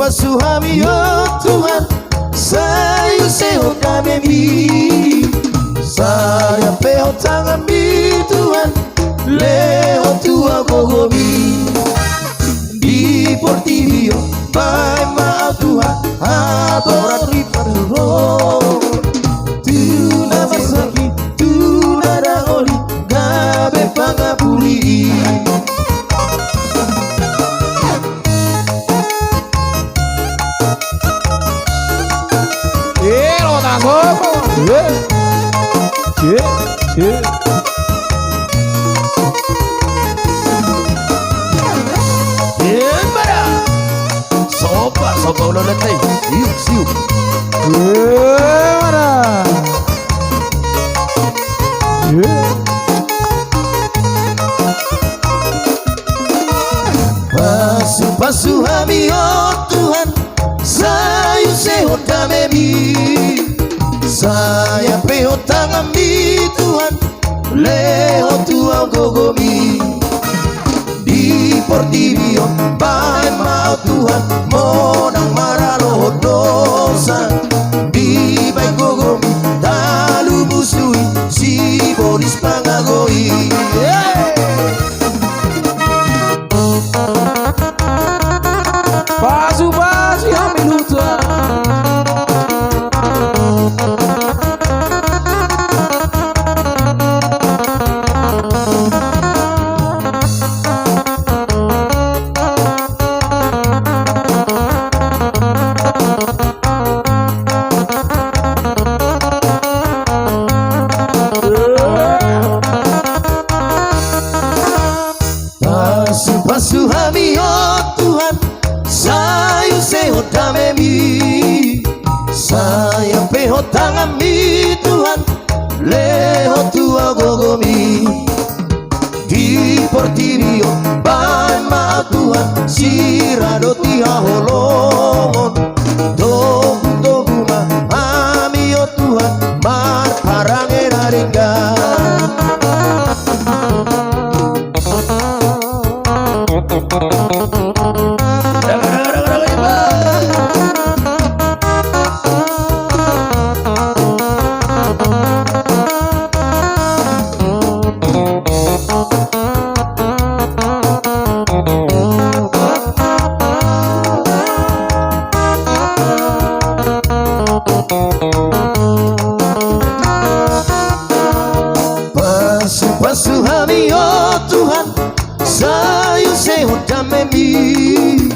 Pasuhami oh Tuhan, sayu seho kamemi, saya peho tangami Tuhan, leho tua gogomi. Di Portillo, pai maaf Tuhan, adorat riparo. Tuna masaki, tuna dangoli, gabe pangapuli. Lo tango, Sopa ulo letay, siuk. Pasu hami oh Tuhan, sayu seho kamemi, saya peho tangami Tuhan, leho tua gogomi. Di Portillo, pai mau Tuhan, monang maralo dosa. Di bai gogomi, talu busui, si boris pangagoi. Pasu hami luta. Pasu hami oh Tuhan, sayu seho kamemi, saya peho tangami Tuhan, leho tua gogomi. Di Portillo, pai maaf Tuhan, sirado tia holongon. Dogu ma ami oh Tuhan, mar parange naringga. Pasu hami oh Tuhan, sayu seho kamemi,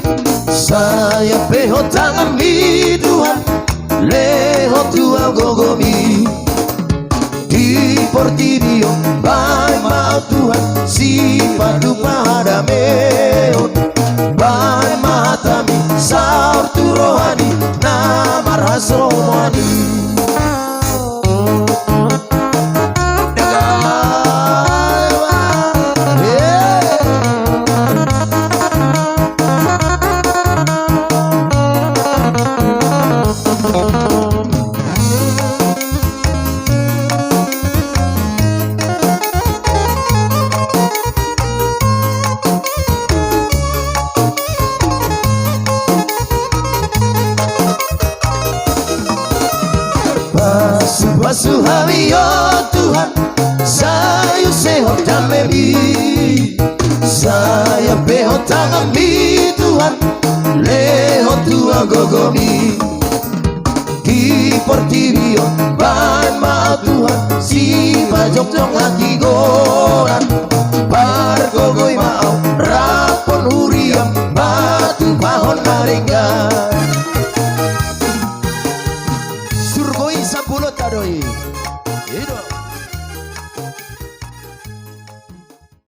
saya peho tangami Tuhan, leho tua gogomi. Di Portillo, pai mau Tuhan, si padu padameon, pai matami, saur tu rohani, namar hasromani. Pasu hami oh Tuhan, sayu seho kamemi, saya peho tangami Tuhan, leho tua gogomi. Di Portillo, pai maaf Tuhan, si pajok hati goran, par gogoi mau rapon huriam, batu pahon naringga.